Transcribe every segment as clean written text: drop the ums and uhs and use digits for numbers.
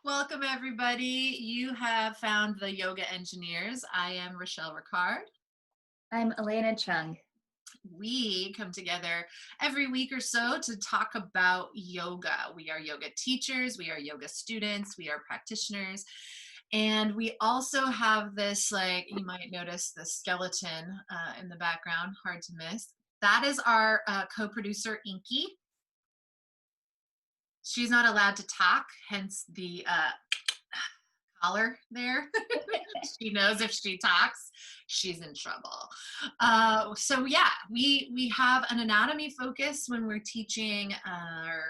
Welcome, everybody. You have found the Yoga Engineers. I am Richelle Ricard. I'm Elena Chung. We come together every week or so to talk about yoga. We are yoga teachers, we are yoga students, we are practitioners. And we also have this, like, you might notice the skeleton in the background, hard to miss. That is our co-producer, Inky. She's not allowed to talk, hence the collar there. She knows if she talks, she's in trouble. So yeah, we have an anatomy focus when we're teaching our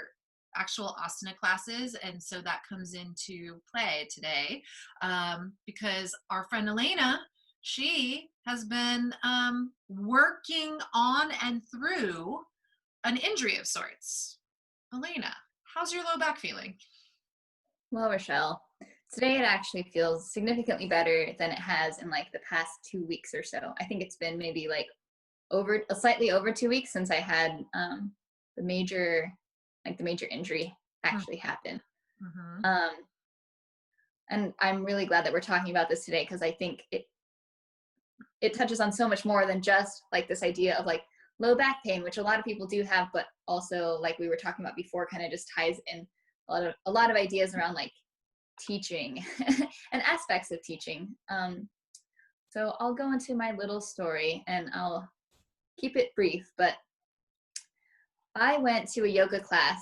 actual asana classes, and so that comes into play today because our friend Elena, she has been working on and through an injury of sorts. Elena, how's your low back feeling? Well, Richelle, today it actually feels significantly better than it has in like the past 2 weeks or so. I think it's been maybe like slightly over 2 weeks since I had the major injury actually happen. Mm-hmm. And I'm really glad that we're talking about this today because I think it touches on so much more than just like this idea of like low back pain, which a lot of people do have, but also like we were talking about before, kind of just ties in a lot of ideas around like teaching and aspects of teaching. So I'll go into my little story and I'll keep it brief, but I went to a yoga class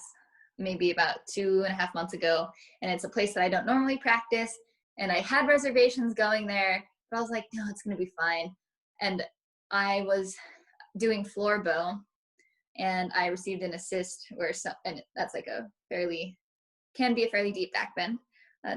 maybe about 2.5 months ago, and it's a place that I don't normally practice, and I had reservations going there, but I was like, no, it's gonna be fine. And I was doing floor bow, and I received an assist and that's like can be a fairly deep back bend,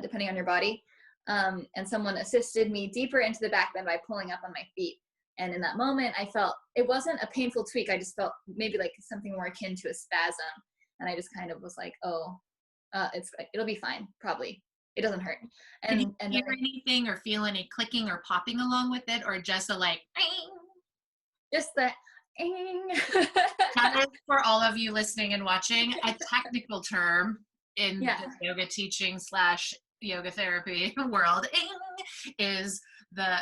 depending on your body. And someone assisted me deeper into the back bend by pulling up on my feet. And in that moment, I felt, it wasn't a painful tweak. I just felt maybe like something more akin to a spasm. And I just kind of was like, oh, it'll be fine, probably. It doesn't hurt. Did you hear anything or feel any clicking or popping along with it, or just a like, just the That is, for all of you listening and watching, a technical term in the yoga teaching / yoga therapy world is the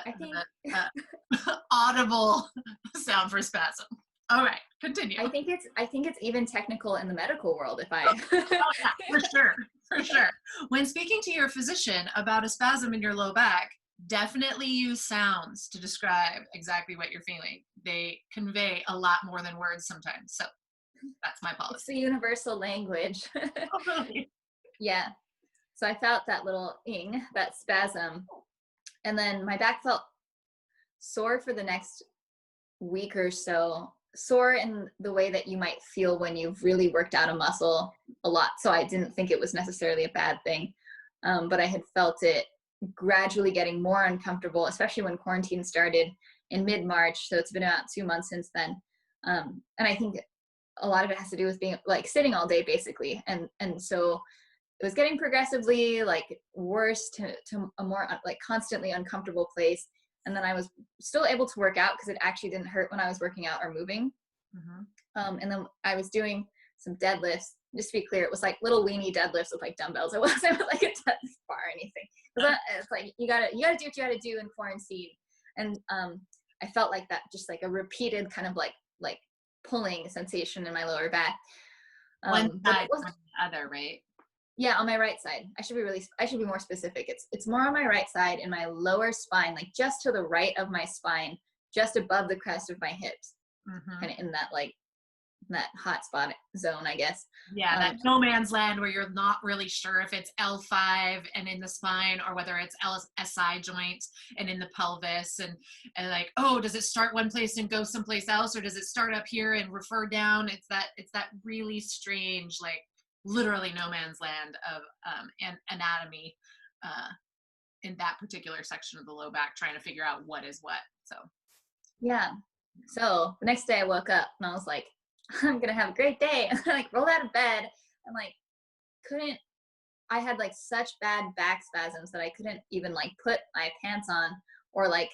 audible sound for spasm. All right, continue. I think it's even technical in the medical world. If I for sure. When speaking to your physician about a spasm in your low back, definitely use sounds to describe exactly what you're feeling. They convey a lot more than words sometimes. So that's my policy. It's the universal language. Yeah. So I felt that little that spasm. And then my back felt sore for the next week or so. Sore in the way that you might feel when you've really worked out a muscle a lot. So I didn't think it was necessarily a bad thing. But I had felt it gradually getting more uncomfortable, especially when quarantine started in mid-March. So it's been about 2 months since then. And I think a lot of it has to do with being like sitting all day basically. And so it was getting progressively like worse to a more like constantly uncomfortable place. And then I was still able to work out because it actually didn't hurt when I was working out or moving. Mm-hmm. And then I was doing some deadlifts. Just to be clear, it was like little weenie deadlifts with like dumbbells. It wasn't like a deadlift bar or anything. It's like you gotta do what you gotta do in quarantine. And I felt like that, just like a repeated kind of like pulling sensation in my lower back. One side on the other, right? Yeah, on my right side. I should be more specific. It's more on my right side in my lower spine, like just to the right of my spine, just above the crest of my hips, kind of in that like that hot spot zone, I guess. Yeah, that no man's land where you're not really sure if it's L5 and in the spine or whether it's SI joint and in the pelvis and like, oh, does it start one place and go someplace else, or does it start up here and refer down? It's that really strange, like literally no man's land of anatomy in that particular section of the low back, trying to figure out what is what. So yeah. So the next day I woke up and I was like, I'm gonna have a great day. And I like rolled out of bed and like I had like such bad back spasms that I couldn't even like put my pants on or like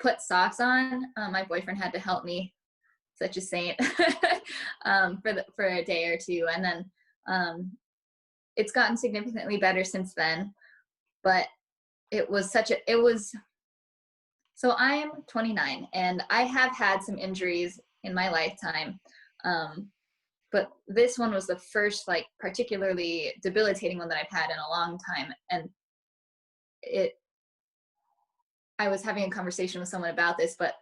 put socks on. My boyfriend had to help me, such a saint, for a day or two. And then It's gotten significantly better since then, but so I'm 29 and I have had some injuries in my lifetime. But this one was the first like particularly debilitating one that I've had in a long time. And I was having a conversation with someone about this, but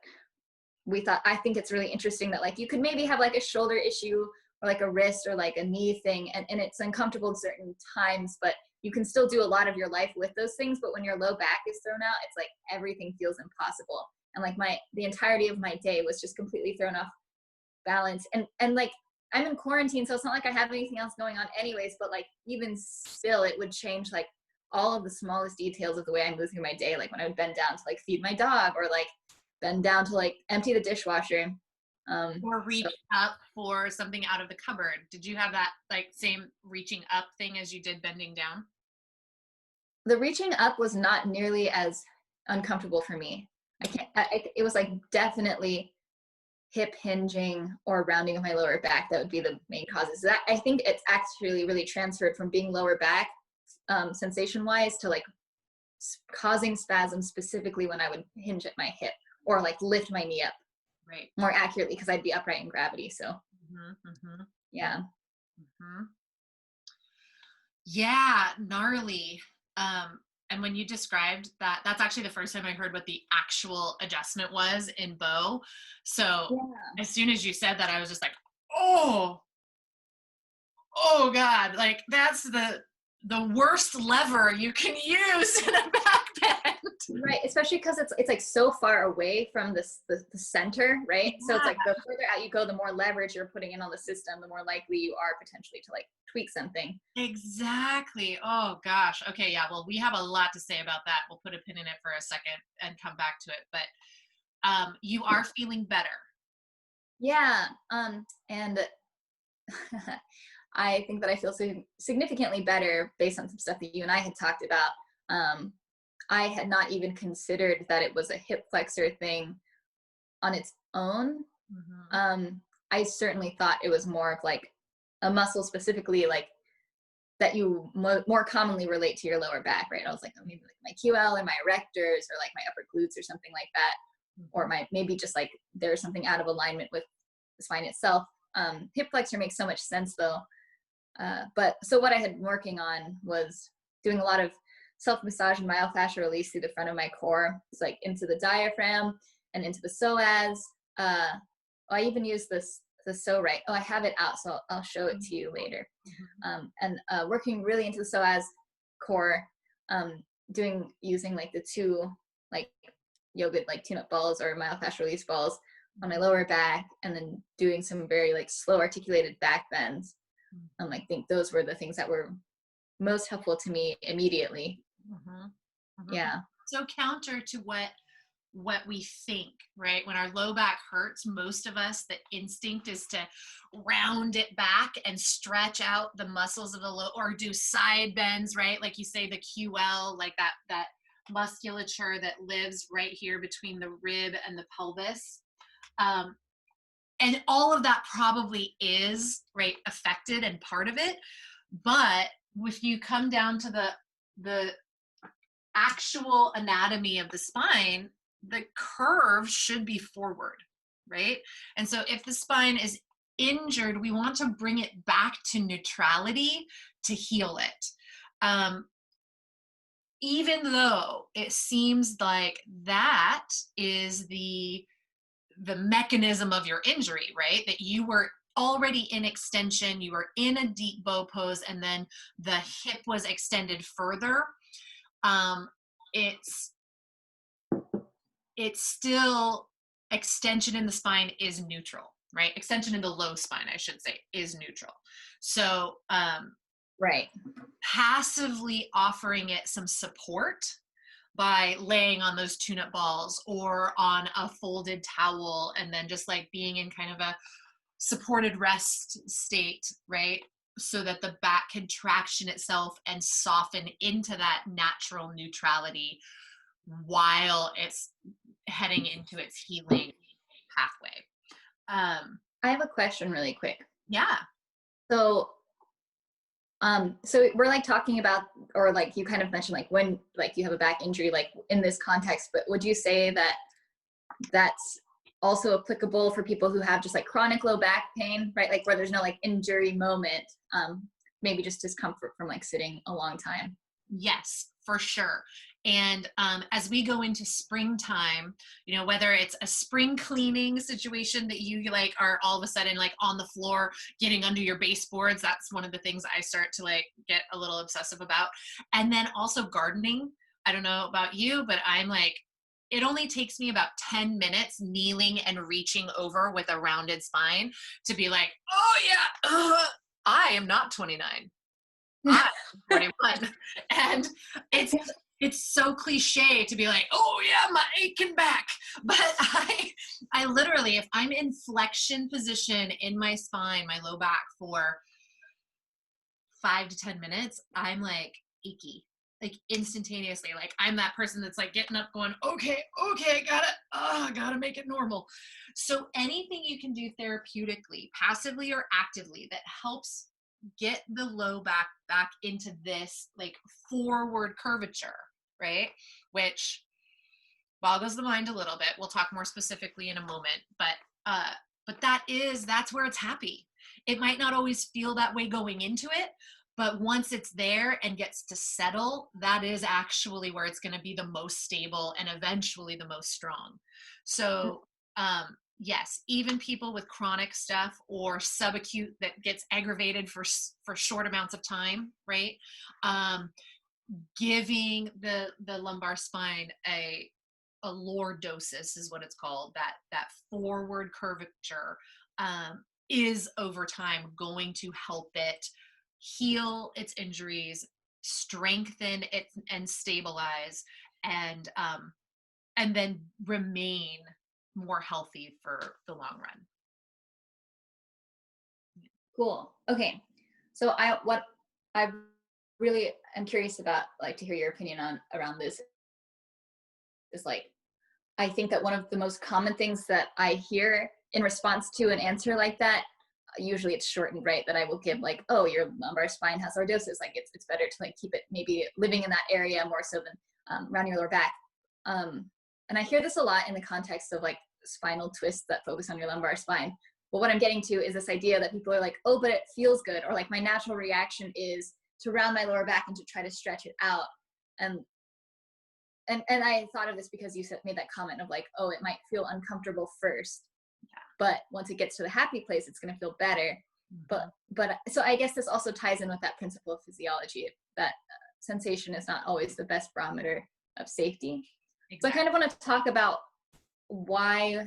I think it's really interesting that like you could maybe have like a shoulder issue or like a wrist or like a knee thing, and it's uncomfortable at certain times, but you can still do a lot of your life with those things. But when your low back is thrown out, it's like everything feels impossible. And like the entirety of my day was just completely thrown off balance. And like I'm in quarantine, so it's not like I have anything else going on anyways, but like even still it would change like all of the smallest details of the way I move through my day. Like when I would bend down to like feed my dog, or like bend down to like empty the dishwasher. Or reach up for something out of the cupboard. Did you have that like same reaching up thing as you did bending down? The reaching up was not nearly as uncomfortable for me. It was like definitely hip hinging or rounding of my lower back that would be the main causes. That I think it's actually really transferred from being lower back sensation wise to like causing spasms specifically when I would hinge at my hip or like lift my knee up. Right. More accurately, because I'd be upright in gravity. So yeah. Yeah, gnarly. And when you described that, that's actually the first time I heard what the actual adjustment was in bow. So as soon as you said that, I was just like, oh God, like that's the worst lever you can use in a back bend. Right, especially because it's like so far away from the center, right? Yeah. So it's like the further out you go, the more leverage you're putting in on the system, the more likely you are potentially to like tweak something. Exactly. Oh gosh. Okay. Yeah. Well, we have a lot to say about that. We'll put a pin in it for a second and come back to it. But you are feeling better. Yeah. And I think that I feel significantly better based on some stuff that you and I had talked about. I had not even considered that it was a hip flexor thing on its own. I certainly thought it was more of like a muscle specifically like that you more commonly relate to your lower back, right? I was like, oh, maybe like my QL or my erectors or like my upper glutes or something like that. Or maybe just like there's something out of alignment with the spine itself. Hip flexor makes so much sense though. But so what I had been working on was doing a lot of self-massage and myofascial release through the front of my core. It's like into the diaphragm and into the psoas. I even use the pso-right. Oh, I have it out, so I'll show it to you later. And working really into the psoas core, using like the two like yoga like tune-up balls or myofascial release balls on my lower back, and then doing some very like slow articulated back bends. I think those were the things that were most helpful to me immediately. Yeah. So counter to what we think, right? When our low back hurts, most of us, the instinct is to round it back and stretch out the muscles of the low, or do side bends, right? Like you say, the QL, like that musculature that lives right here between the rib and the pelvis. And all of that probably is right affected and part of it. But if you come down to the actual anatomy of the spine, the curve should be forward, right? And so if the spine is injured, we want to bring it back to neutrality to heal it. Even though it seems like that is the mechanism of your injury, right? That you were already in extension, you were in a deep bow pose, and then the hip was extended further. It's still extension in the spine is neutral, right? Extension in the low spine, I should say, is neutral. So right. Passively offering it some support by laying on those tune-up balls or on a folded towel, and then just like being in kind of a supported rest state, right? So that the back can traction itself and soften into that natural neutrality while it's heading into its healing pathway. I have a question really quick. Yeah. So So we're like talking about, or like you kind of mentioned, like when like you have a back injury, like in this context, but would you say that that's also applicable for people who have just like chronic low back pain, right? Like where there's no like injury moment, maybe just discomfort from like sitting a long time. Yes, for sure. And as we go into springtime, you know, whether it's a spring cleaning situation that you like are all of a sudden like on the floor getting under your baseboards, that's one of the things I start to like get a little obsessive about. And then also gardening. I don't know about you, but I'm like, it only takes me about 10 minutes kneeling and reaching over with a rounded spine to be like, oh yeah, I am not 29. I'm 41. And it's it's so cliche to be like, oh yeah, my aching back. But I literally, if I'm in flexion position in my spine, my low back for 5 to 10 minutes, I'm like achy. Like instantaneously. Like I'm that person that's like getting up going, okay, gotta make it normal. So anything you can do therapeutically, passively or actively, that helps get the low back into this like forward curvature, right? Which boggles the mind a little bit. We'll talk more specifically in a moment, but that's where it's happy. It might not always feel that way going into it, but once it's there and gets to settle, that is actually where it's going to be the most stable and eventually the most strong. So yes, even people with chronic stuff or subacute that gets aggravated for short amounts of time, right? Giving the lumbar spine a lordosis is what it's called, that forward curvature, is over time going to help it heal its injuries, strengthen it and stabilize, and then remain more healthy for the long run. Cool. Okay. So what I really am curious about, like to hear your opinion on around this is like, I think that one of the most common things that I hear in response to an answer like that, usually it's shortened, right? That I will give like, oh, your lumbar spine has lordosis. Like it's better to like keep it maybe living in that area more so than around your lower back. And I hear this a lot in the context of like spinal twists that focus on your lumbar spine. But what I'm getting to is this idea that people are like, oh, but it feels good. Or like my natural reaction is to round my lower back and to try to stretch it out. And I thought of this because you made that comment of like, oh, it might feel uncomfortable first, but once it gets to the happy place, it's going to feel better. But so I guess this also ties in with that principle of physiology, that sensation is not always the best barometer of safety. Exactly. So I kind of want to talk about why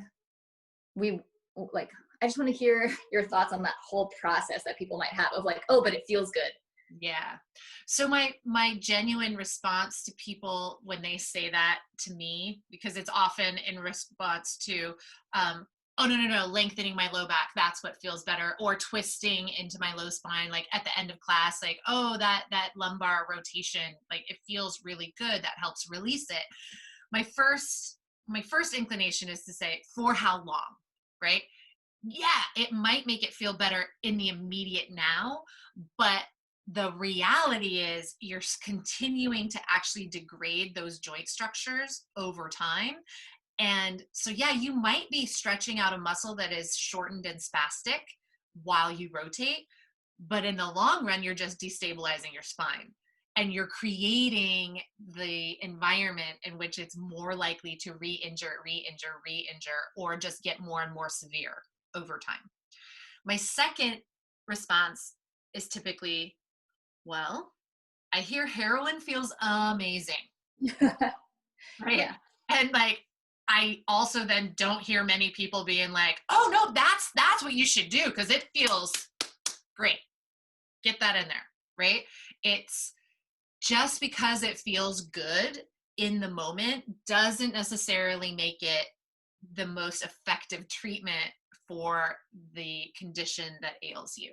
we like, I just want to hear your thoughts on that whole process that people might have of like, oh, but it feels good. Yeah. So my genuine response to people when they say that to me, because it's often in response to, oh, no, lengthening my low back, that's what feels better, or twisting into my low spine, like at the end of class, like, oh, that lumbar rotation, like it feels really good, that helps release it. My first inclination is to say, for how long, right? Yeah, it might make it feel better in the immediate now, but the reality is you're continuing to actually degrade those joint structures over time. And so, yeah, you might be stretching out a muscle that is shortened and spastic while you rotate, but in the long run, you're just destabilizing your spine and you're creating the environment in which it's more likely to re-injure, or just get more and more severe over time. My second response is typically, well, I hear heroin feels amazing. Right? Yeah. And like, I also then don't hear many people being like, oh no, that's what you should do because it feels great. Get that in there, right? It's just because it feels good in the moment doesn't necessarily make it the most effective treatment for the condition that ails you.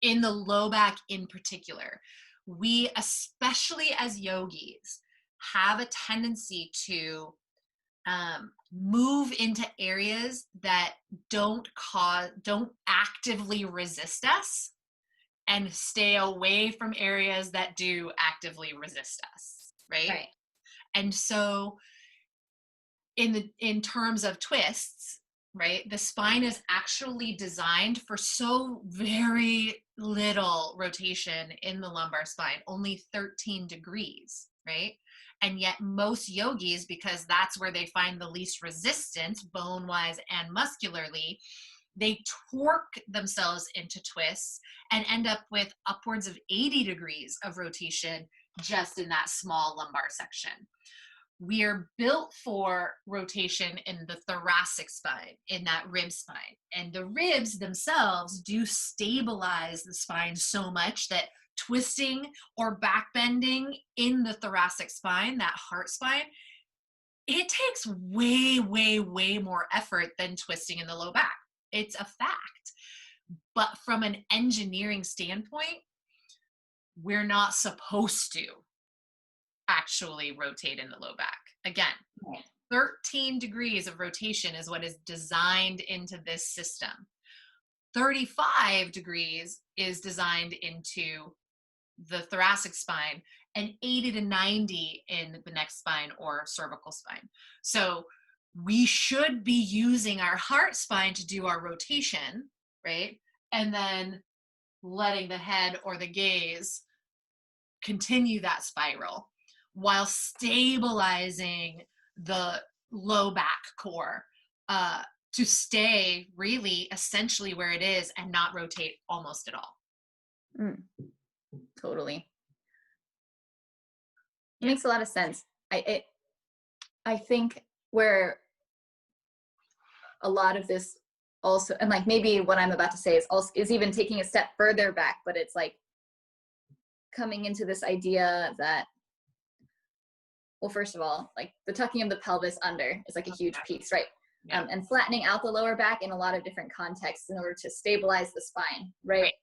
In the low back in particular, we, especially as yogis, have a tendency to move into areas that don't actively resist us and stay away from areas that do actively resist us, right? Right. And so in terms of twists, right, the spine is actually designed for so very little rotation in the lumbar spine, only 13 degrees, right? And yet most yogis, because that's where they find the least resistance bone wise and muscularly, they torque themselves into twists and end up with upwards of 80 degrees of rotation just in that small lumbar section. We are built for rotation in the thoracic spine, in that rib spine. And the ribs themselves do stabilize the spine so much that twisting or back bending in the thoracic spine, that heart spine, it takes way, way, way more effort than twisting in the low back. It's a fact. But from an engineering standpoint, we're not supposed to actually rotate in the low back. Again, 13 degrees of rotation is what is designed into this system. 35 degrees is designed into the thoracic spine, and 80 to 90 in the neck spine or cervical spine. So we should be using our heart spine to do our rotation, right? And then letting the head or the gaze continue that spiral while stabilizing the low back core to stay really essentially where it is and not rotate almost at all. Totally. It makes a lot of sense. I think where a lot of this also, and like maybe what I'm about to say is even taking a step further back, but it's like coming into this idea that, well, first of all, like the tucking of the pelvis under is like a huge piece, right? Yeah. And flattening out the lower back in a lot of different contexts in order to stabilize the spine, right?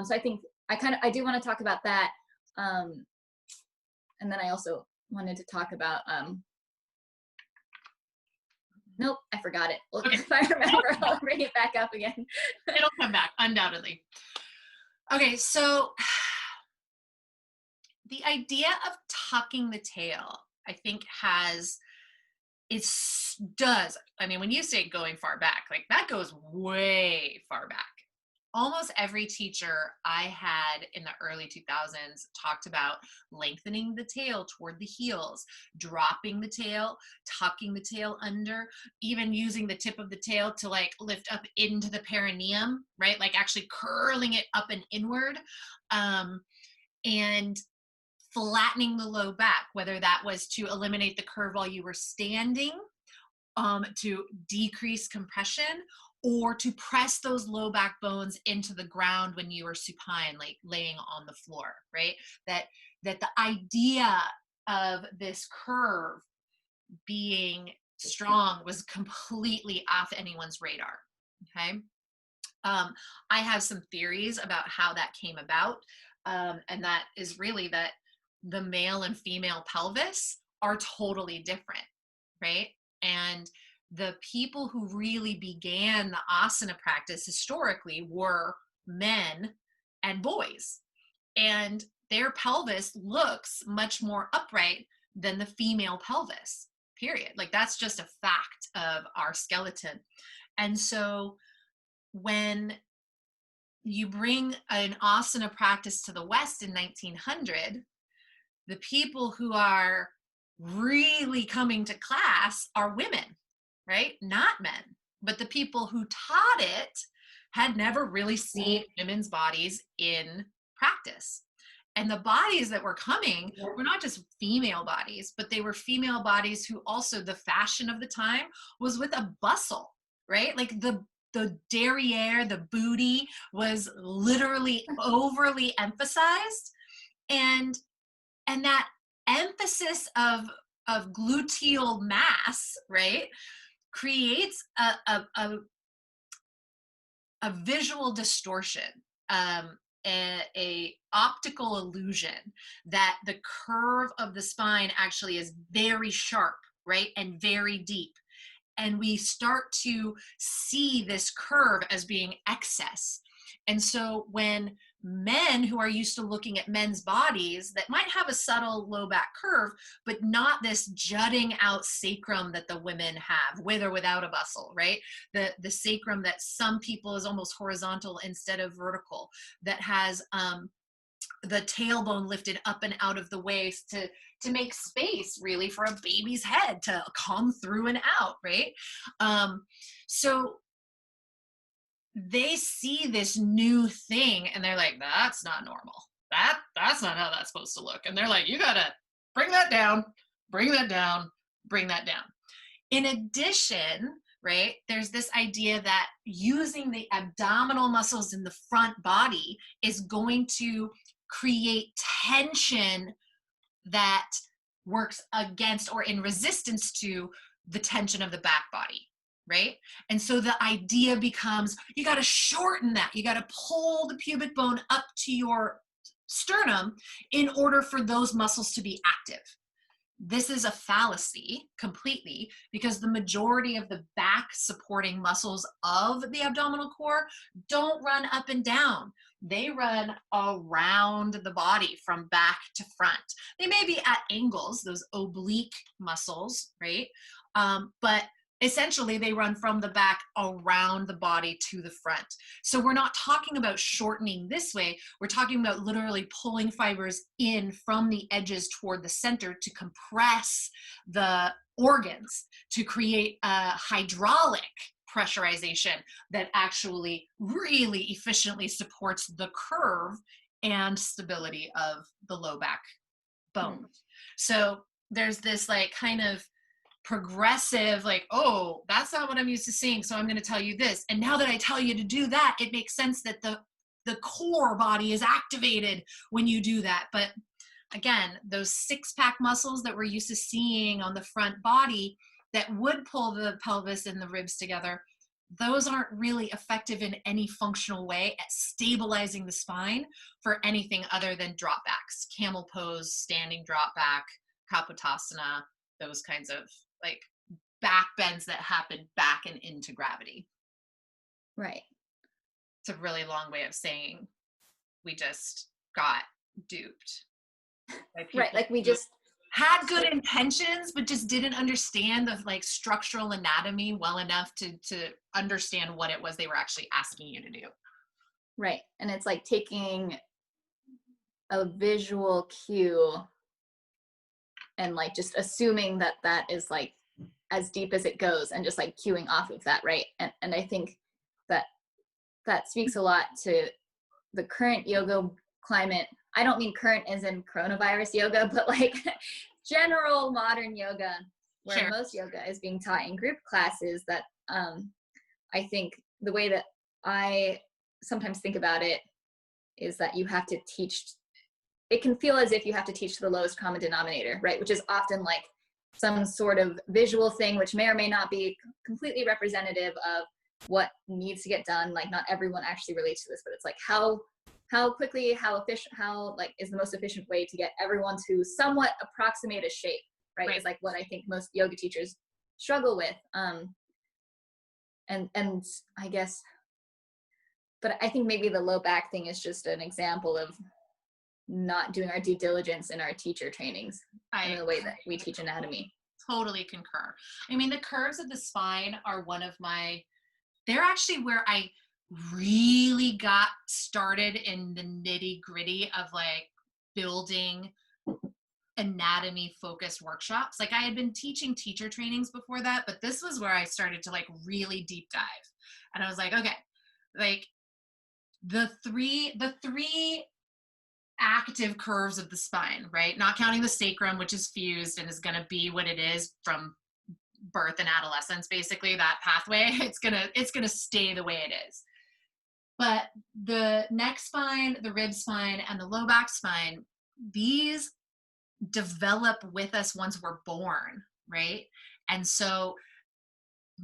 So I think I do want to talk about that. And then I also wanted to talk about, nope, I forgot it. Well, Okay. if I remember, I'll bring it back up again. It'll come back, undoubtedly. Okay, so the idea of tucking the tail, I think I mean, when you say going far back, like that goes way far back. Almost every teacher I had in the early 2000s talked about lengthening the tail toward the heels, dropping the tail, tucking the tail under, even using the tip of the tail to like lift up into the perineum, right? Like actually curling it up and inward, and flattening the low back, whether that was to eliminate the curve while you were standing, to decrease compression, or to press those low back bones into the ground when you were supine, like laying on the floor, right? That the idea of this curve being strong was completely off anyone's radar, okay? I have some theories about how that came about, and that is really that the male and female pelvis are totally different, right? And the people who really began the asana practice historically were men and boys, and their pelvis looks much more upright than the female pelvis, period. Like that's just a fact of our skeleton. And so when you bring an asana practice to the West in 1900, the people who are really coming to class are women, right? Not men. But the people who taught it had never really seen women's bodies in practice. And the bodies that were coming were not just female bodies, but they were female bodies who also, the fashion of the time was with a bustle, right? Like the derriere, the booty was literally overly emphasized. And that emphasis of gluteal mass, right, creates a visual distortion, a optical illusion that the curve of the spine actually is very sharp, right, and very deep. And we start to see this curve as being excess. And so when men who are used to looking at men's bodies that might have a subtle low back curve, but not this jutting out sacrum that the women have, with or without a bustle, right? The sacrum that some people is almost horizontal instead of vertical, that has the tailbone lifted up and out of the waist to make space really for a baby's head to come through and out, right? So they see this new thing and they're like, that's not normal. That's not how that's supposed to look. And they're like, you gotta bring that down, bring that down, bring that down. In addition, right, there's this idea that using the abdominal muscles in the front body is going to create tension that works against or in resistance to the tension of the back body, right? And so the idea becomes, you got to shorten that. You got to pull the pubic bone up to your sternum in order for those muscles to be active. This is a fallacy completely, because the majority of the back supporting muscles of the abdominal core don't run up and down. They run around the body from back to front. They may be at angles, those oblique muscles, right? But essentially they run from the back around the body to the front. So we're not talking about shortening this way. We're talking about literally pulling fibers in from the edges toward the center to compress the organs, to create a hydraulic pressurization that actually really efficiently supports the curve and stability of the low back bone. So there's this like kind of progressive, like, oh, that's not what I'm used to seeing, so I'm going to tell you this. And now that I tell you to do that, it makes sense that the core body is activated when you do that. But again, those six-pack muscles that we're used to seeing on the front body that would pull the pelvis and the ribs together, those aren't really effective in any functional way at stabilizing the spine for anything other than drop backs, camel pose, standing drop back, kapotasana, those kinds of like back bends that happen back and into gravity. Right. It's a really long way of saying we just got duped. Right. Like we just had good intentions, but just didn't understand the like structural anatomy well enough to understand what it was they were actually asking you to do. Right. And it's like taking a visual cue and like just assuming that that is like as deep as it goes and just like cueing off of that, right? And I think that speaks a lot to the current yoga climate. I don't mean current as in coronavirus yoga, but like general modern yoga, where Sure. most yoga is being taught in group classes. That I think the way that I sometimes think about it is that you have to teach, it can feel as if you have to teach the lowest common denominator, right? Which is often like some sort of visual thing, which may or may not be completely representative of what needs to get done. Like not everyone actually relates to this, but it's like how quickly, how efficient, how like is the most efficient way to get everyone to somewhat approximate a shape, right? Is like what I think most yoga teachers struggle with. And I guess, but I think maybe the low back thing is just an example of not doing our due diligence in our teacher trainings in the way that we teach anatomy. Totally concur. I mean, the curves of the spine are one of my, they're actually where I really got started in the nitty gritty of like building anatomy focused workshops. Like I had been teaching teacher trainings before that, but this was where I started to like really deep dive. And I was like, okay, like the three active curves of the spine, right? Not counting the sacrum, which is fused and is going to be what it is from birth and adolescence, basically that pathway. It's going to stay the way it is. But the neck spine, the rib spine, and the low back spine, these develop with us once we're born, right? And so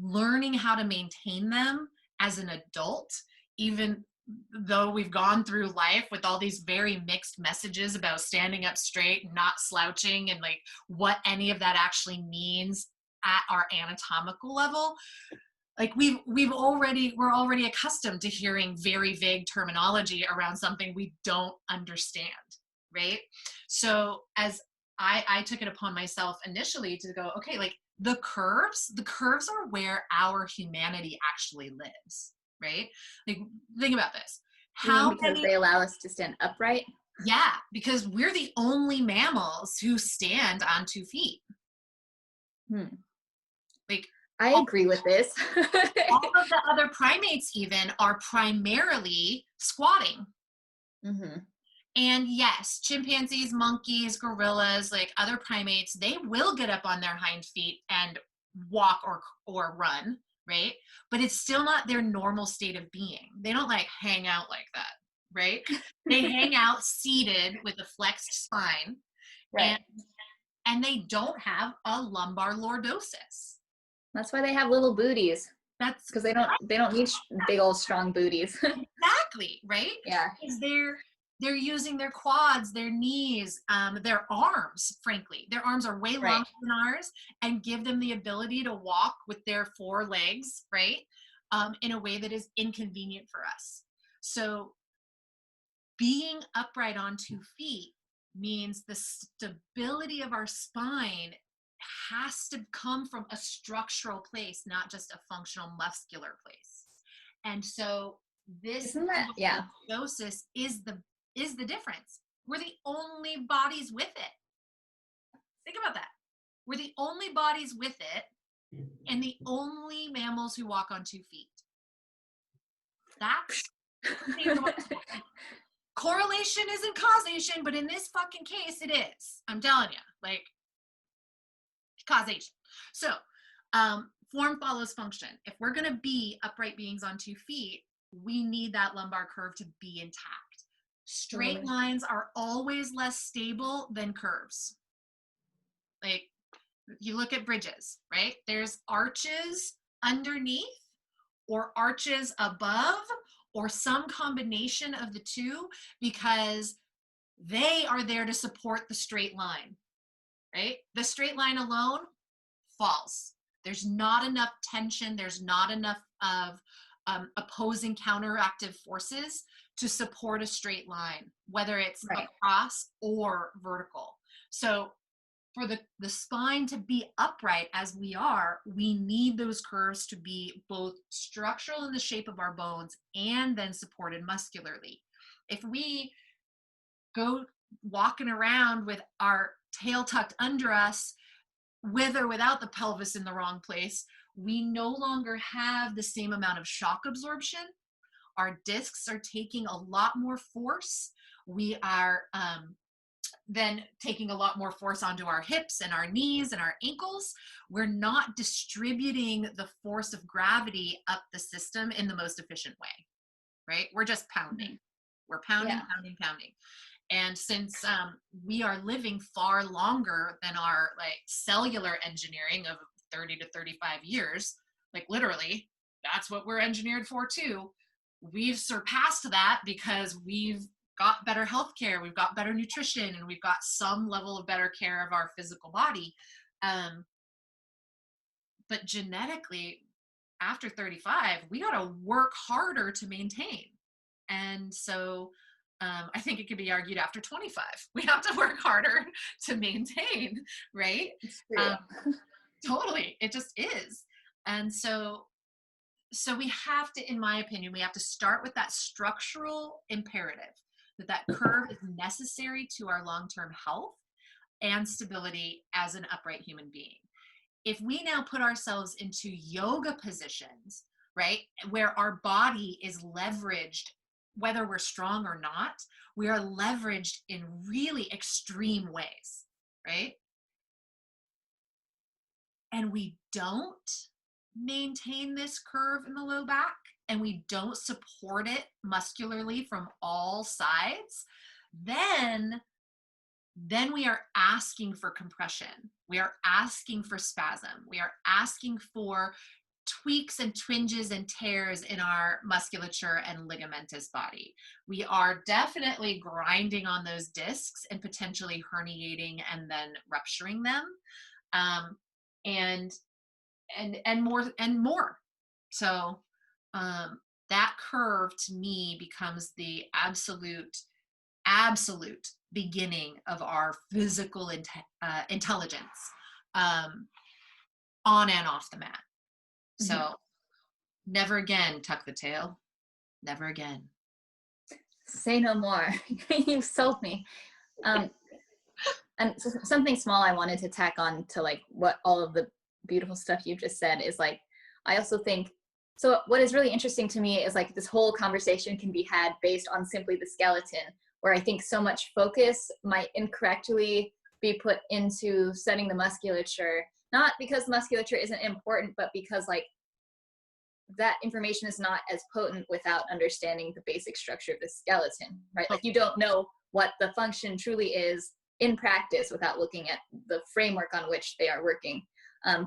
learning how to maintain them as an adult, even though we've gone through life with all these very mixed messages about standing up straight, not slouching, and like what any of that actually means at our anatomical level, Like we're already accustomed to hearing very vague terminology around something we don't understand, right? So as I took it upon myself initially to go, okay, like the curves are where our humanity actually lives, right? Like think about this. You mean How because many, they allow us to stand upright? yeah, because we're the only mammals who stand on 2 feet. Hmm. Like I all, agree with this. all of the other primates even are primarily squatting. Hmm. And yes, chimpanzees, monkeys, gorillas, like other primates, they will get up on their hind feet and walk or run, right? But it's still not their normal state of being. They don't like hang out like that, right? They hang out seated with a flexed spine, and Right. and they don't have a lumbar lordosis. That's why they have little booties, That's because they don't need big old strong booties. exactly, right? Yeah. Because they're using their quads, their knees, their arms. Frankly, their arms are way Right. longer than ours, and give them the ability to walk with their 4 legs, right? In a way that is inconvenient for us. So being upright on 2 feet means the stability of our spine has to come from a structural place, not just a functional muscular place. And so this Isn't that, yeah. lordosis is the difference. We're the only bodies with it. Think about that. We're the only bodies with it and the only mammals who walk on 2 feet. That's correlation isn't causation, but in this fucking case, it is. I'm telling you, like causation. So, form follows function. If we're going to be upright beings on 2 feet, we need that lumbar curve to be intact. Straight Totally. lines are always less stable than curves. Like you look at bridges, right? There's arches underneath or arches above or some combination of the two because they are there to support the straight line, right? The straight line alone falls. There's not enough tension. There's not enough of opposing counteractive forces to support a straight line, whether it's Right. across or vertical. So for the spine to be upright as we are, we need those curves to be both structural in the shape of our bones and then supported muscularly. If we go walking around with our tail tucked under us, with or without the pelvis in the wrong place, we no longer have the same amount of shock absorption. Our discs are taking a lot more force. We are then taking a lot more force onto our hips and our knees and our ankles. We're not distributing the force of gravity up the system in the most efficient way, right? We're just pounding. Mhm. We're pounding, Yeah. pounding, pounding. And since we are living far longer than our like cellular engineering of 30 to 35 years, like literally, that's what we're engineered for too. We've surpassed that because we've got better healthcare, we've got better nutrition, and we've got some level of better care of our physical body. Um, but genetically, after 35, we got to work harder to maintain. And so I think it could be argued after 25, we have to work harder to maintain, right? It's true. Um, totally, it just is. And so we have to, in my opinion, we have to start with that structural imperative that curve is necessary to our long-term health and stability as an upright human being. If we now put ourselves into yoga positions, right, where our body is leveraged, whether we're strong or not, we are leveraged in really extreme ways, right? And we don't maintain this curve in the low back and we don't support it muscularly from all sides, then we are asking for compression. We are asking for spasm. We are asking for tweaks and twinges and tears in our musculature and ligamentous body. We are definitely grinding on those discs and potentially herniating and then rupturing them. Um, and more. So that curve to me becomes the absolute beginning of our physical intelligence, um, on and off the mat. Mhm. So never again tuck the tail. Never again. Say no more. You sold me. Um, and something small I wanted to tack on to like what all of the beautiful stuff you've just said is like, I also think, so what is really interesting to me is like this whole conversation can be had based on simply the skeleton, where I think so much focus might incorrectly be put into studying the musculature, not because the musculature isn't important, but because like that information is not as potent without understanding the basic structure of the skeleton, right? Like you don't know what the function truly is in practice without looking at the framework on which they are working.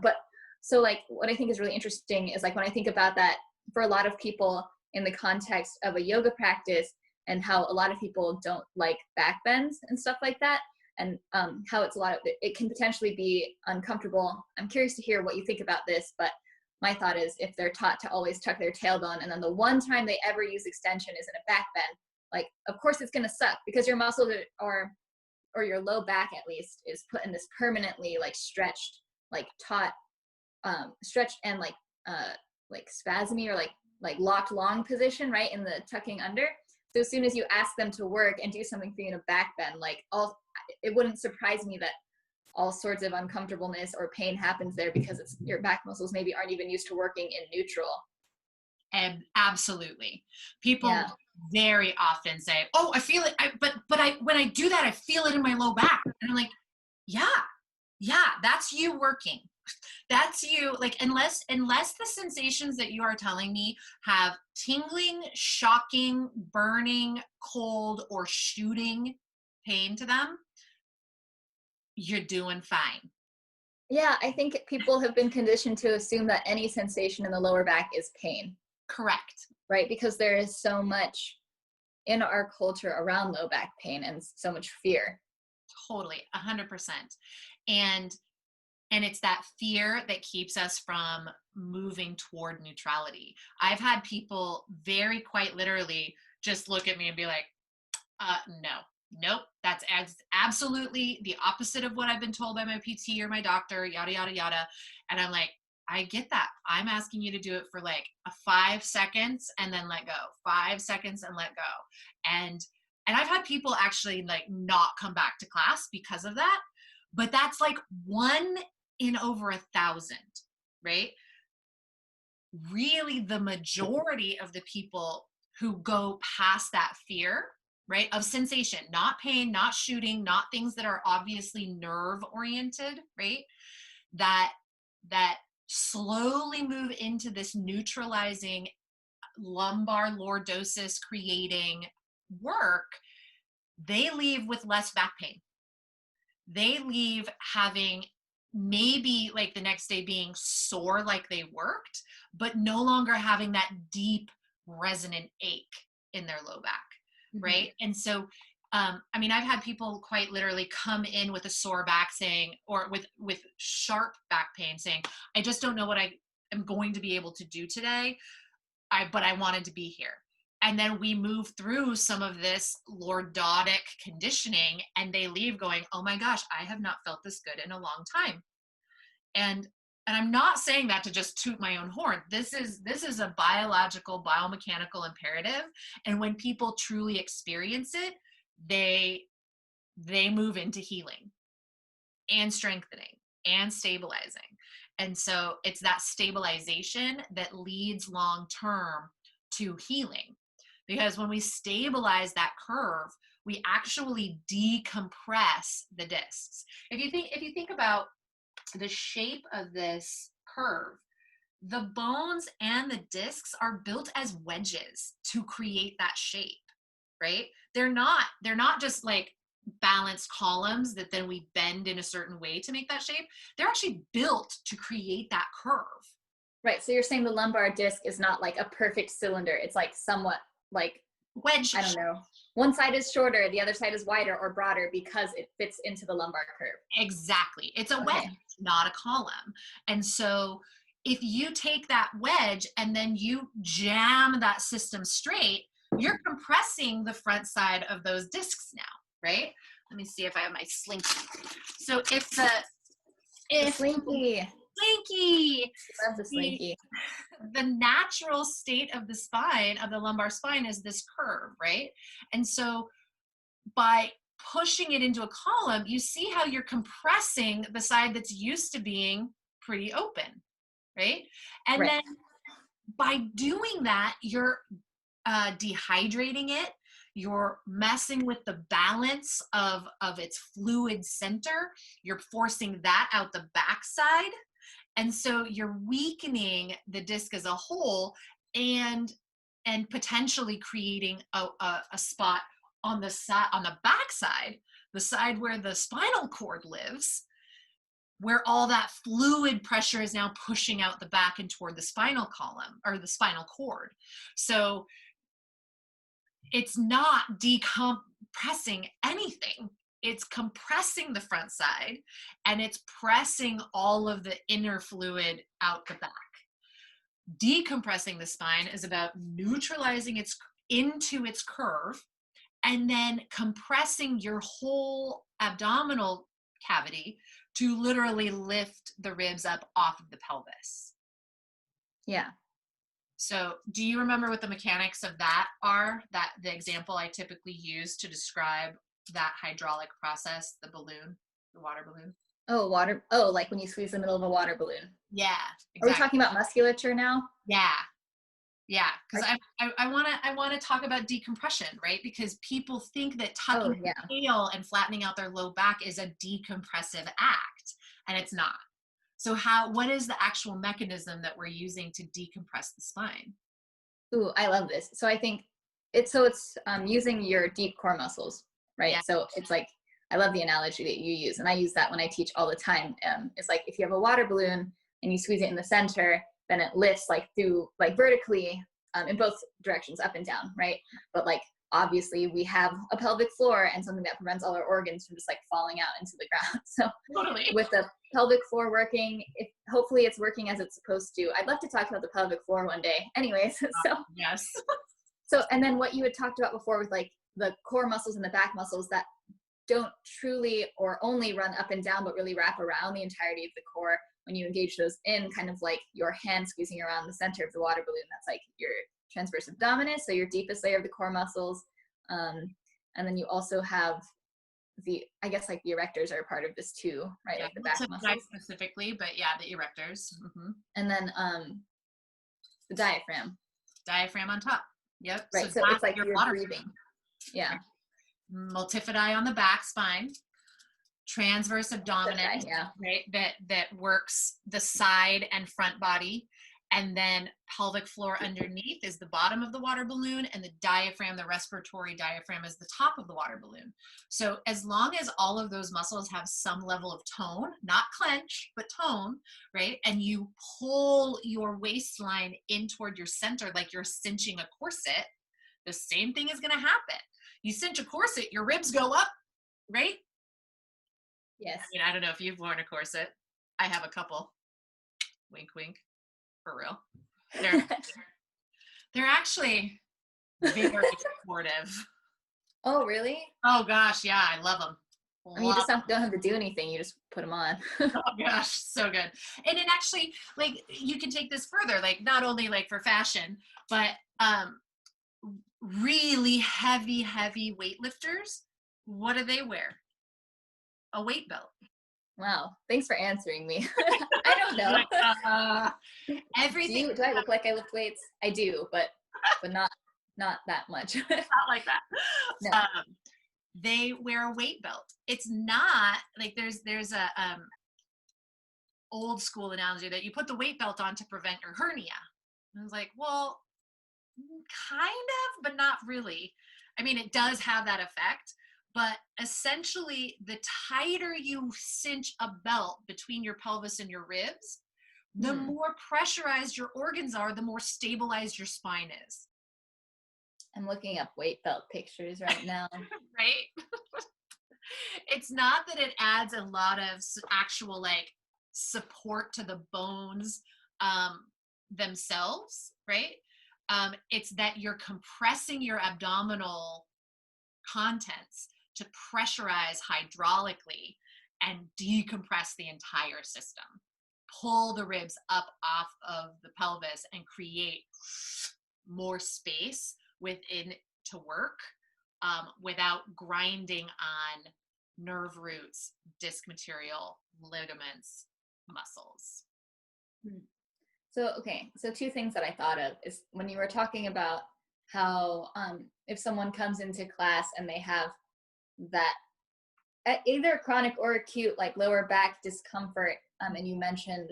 But so like what I think is really interesting is like when I think about that for a lot of people in the context of a yoga practice and how a lot of people don't like back bends and stuff like that, and how it's a lot of it can potentially be uncomfortable. I'm curious to hear what you think about this, but my thought is if they're taught to always tuck their tailbone and then the one time they ever use extension is in a back bend, like of course it's going to suck because your muscles or your low back at least is put in this permanently like stretched, like taut, stretched and like spasmy or like locked long position, right, in the tucking under. So as soon as you ask them to work and do something for you in a back bend, like it wouldn't surprise me that all sorts of uncomfortableness or pain happens there because it's your back muscles maybe aren't even used to working in neutral. And absolutely, people Yeah. very often say, "Oh, I feel it," but when I do that, I feel it in my low back, and I'm like, "Yeah, that's you working. That's you." Like unless the sensations that you are telling me have tingling, shocking, burning, cold, or shooting pain to them, you're doing fine. Yeah, I think people have been conditioned to assume that any sensation in the lower back is pain, Correct. right? Because there is so much in our culture around low back pain and so much fear. Totally, 100%. And it's that fear that keeps us from moving toward neutrality. I've had people very quite literally just look at me and be like, no, nope, that's absolutely the opposite of what I've been told by my PT or my doctor, yada, yada, yada. And I'm like, I get that. I'm asking you to do it for like 5 seconds and then let go, 5 seconds and let go. And I've had people actually like not come back to class because of that. But that's like 1 in over 1,000, right? Really, the majority of the people who go past that fear, right, of sensation, not pain, not shooting, not things that are obviously nerve oriented, right, that slowly move into this neutralizing lumbar lordosis creating work, they leave with less back pain. They leave having maybe like the next day being sore like they worked, but no longer having that deep resonant ache in their low back, right? And so I mean, I've had people quite literally come in with a sore back saying, or with sharp back pain saying, I just don't know what I am going to be able to do today. But I wanted to be here. And then we move through some of this lordotic conditioning and they leave going, oh my gosh, I have not felt this good in a long time. And I'm not saying that to just toot my own horn. This is a biological, biomechanical imperative. And when people truly experience it, they move into healing and strengthening and stabilizing. And so it's that stabilization that leads long term to healing. Because when we stabilize that curve, we actually decompress the discs. If you think about the shape of this curve, the bones and the discs are built as wedges to create that shape, right? They're not just like balanced columns that then we bend in a certain way to make that shape. They're actually built to create that curve. Right. So you're saying the lumbar disc is not like a perfect cylinder. It's like somewhat like, Wedge. I don't know. One side is shorter, the other side is wider or broader because it fits into the lumbar curve. Exactly. It's a wedge, not a column. And so if you take that wedge and then you jam that system straight, you're compressing the front side of those discs now, right? Let me see if I have my slinky. So if the slinky. Slinky. Love the slinky. The natural state of the spine, of the lumbar spine, is this curve, right? And so by pushing it into a column, you see how you're compressing the side that's used to being pretty open, right? And then by doing that, you're dehydrating it. You're messing with the balance of its fluid center. You're forcing that out the backside. And so you're weakening the disc as a whole, and potentially creating a spot on the side, on the backside, the side where the spinal cord lives, where all that fluid pressure is now pushing out the back and toward the spinal column or the spinal cord. So it's not decompressing anything. It's compressing the front side, and it's pressing all of the inner fluid out the back. Decompressing the spine is about neutralizing into its curve, and then compressing your whole abdominal cavity to literally lift the ribs up off of the pelvis. Yeah. So do you remember what the mechanics of that are? That the example I typically use to describe that hydraulic process, the balloon, the water balloon? Oh, like when you squeeze the middle of a water balloon. Yeah, exactly. Are we talking about musculature now? Yeah. Yeah, because I want to talk about decompression, right? Because people think that tucking the tail and flattening out their low back is a decompressive act, and it's not. So what is the actual mechanism that we're using to decompress the spine? Ooh, I love this. So I think it's using your deep core muscles, right? Yeah. So it's like, I love the analogy that you use, and I use that when I teach all the time. It's like if you have a water balloon and you squeeze it in the center, then it lifts like through, like vertically in both directions, up and down, right? But like obviously we have a pelvic floor and something that prevents all our organs from just like falling out into the ground. So totally. With the pelvic floor working, hopefully it's working as it's supposed to. I'd love to talk about the pelvic floor one day. Anyways, so yes. So, and then what you had talked about before with like the core muscles and the back muscles that don't truly or only run up and down, but really wrap around the entirety of the core. When you engage those in, kind of like your hand squeezing around the center of the water balloon, that's like your transverse abdominis, so your deepest layer of the core muscles. And then you also have I guess like the erectors are a part of this too, right? Yeah, like the back muscles specifically, but yeah, the erectors. Mm-hmm. And then the diaphragm. Diaphragm on top. Yep. Right. So it's like you're breathing. Yeah. Multifidi on the back spine. Transverse abdominis, right? That works the side and front body. And then pelvic floor underneath is the bottom of the water balloon, and the diaphragm, the respiratory diaphragm, is the top of the water balloon. So as long as all of those muscles have some level of tone, not clench, but tone, right? And you pull your waistline in toward your center like you're cinching a corset, the same thing is going to happen. You cinch a corset, your ribs go up, right? Yes. I mean, I don't know if you've worn a corset. I have a couple. Wink, wink. For real. They're actually very supportive. Oh, really? Oh gosh, yeah, I love them. I mean, you just don't have to do anything. You just put them on. Oh gosh, so good. And it actually, like, you can take this further, like not only like for fashion, but really heavy weightlifters. What do they wear? A weight belt. Wow, thanks for answering me. I don't know. Everything. Do I look like I lift weights? I do, but not that much. Not like that. No. They wear a weight belt. It's not like there's a old school analogy that you put the weight belt on to prevent your hernia. And I was like, well, kind of, but not really. I mean, it does have that effect. But essentially, the tighter you cinch a belt between your pelvis and your ribs, the more pressurized your organs are, the more stabilized your spine is. I'm looking up weight belt pictures right now. Right? It's not that it adds a lot of actual like support to the bones themselves, right? It's that you're compressing your abdominal contents to pressurize hydraulically and decompress the entire system. Pull the ribs up off of the pelvis and create more space within to work, without grinding on nerve roots, disc material, ligaments, muscles. So, okay, so two things that I thought of is when you were talking about how if someone comes into class and they have that either chronic or acute like lower back discomfort, and you mentioned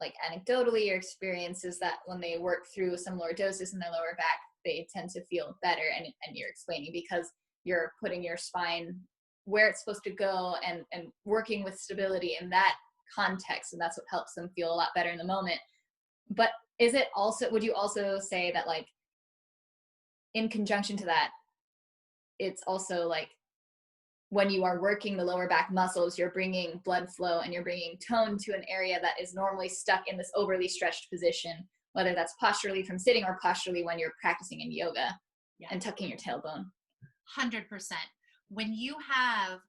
like anecdotally your experiences that when they work through some lordosis in their lower back, they tend to feel better, and you're explaining because you're putting your spine where it's supposed to go and working with stability in that context, and that's what helps them feel a lot better in the moment. But is it also, would you also say that like in conjunction to that, it's also like when you are working the lower back muscles, you're bringing blood flow and you're bringing tone to an area that is normally stuck in this overly stretched position, whether that's posturally from sitting or posturally when you're practicing in yoga and tucking your tailbone? 100%. When you have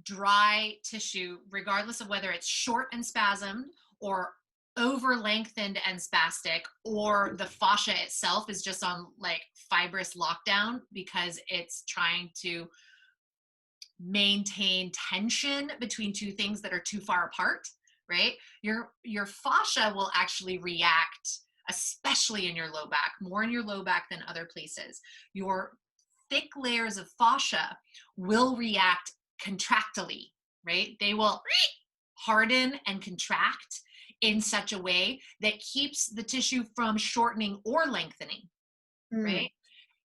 dry tissue, regardless of whether it's short and spasmed or over lengthened and spastic, or the fascia itself is just on like fibrous lockdown because it's trying to maintain tension between two things that are too far apart, right? Your fascia will actually react, especially in your low back, more in your low back than other places. Your thick layers of fascia will react contractily, right? They will harden and contract in such a way that keeps the tissue from shortening or lengthening, right?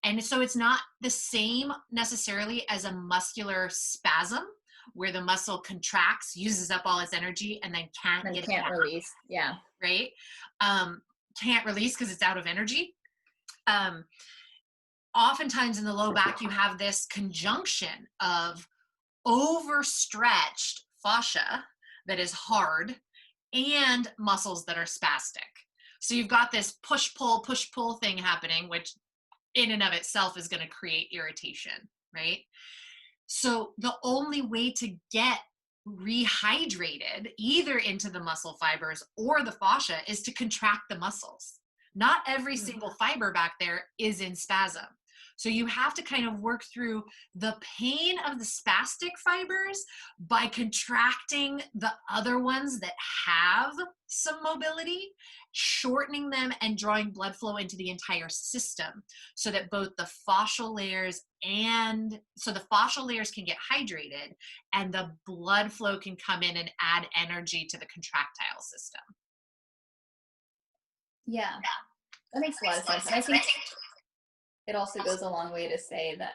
And so it's not the same necessarily as a muscular spasm where the muscle contracts, uses up all its energy, and then can't release. Yeah. Right? Can't release because it's out of energy. Oftentimes in the low back, you have this conjunction of overstretched fascia that is hard and muscles that are spastic. So you've got this push pull thing happening, which in and of itself is going to create irritation, right? So the only way to get rehydrated either into the muscle fibers or the fascia is to contract the muscles. Not every single fiber back there is in spasm. So you have to kind of work through the pain of the spastic fibers by contracting the other ones that have some mobility, shortening them and drawing blood flow into the entire system so that both the fascial layers can get hydrated and the blood flow can come in and add energy to the contractile system. Yeah, that makes a lot of sense. And I think it also goes a long way to say that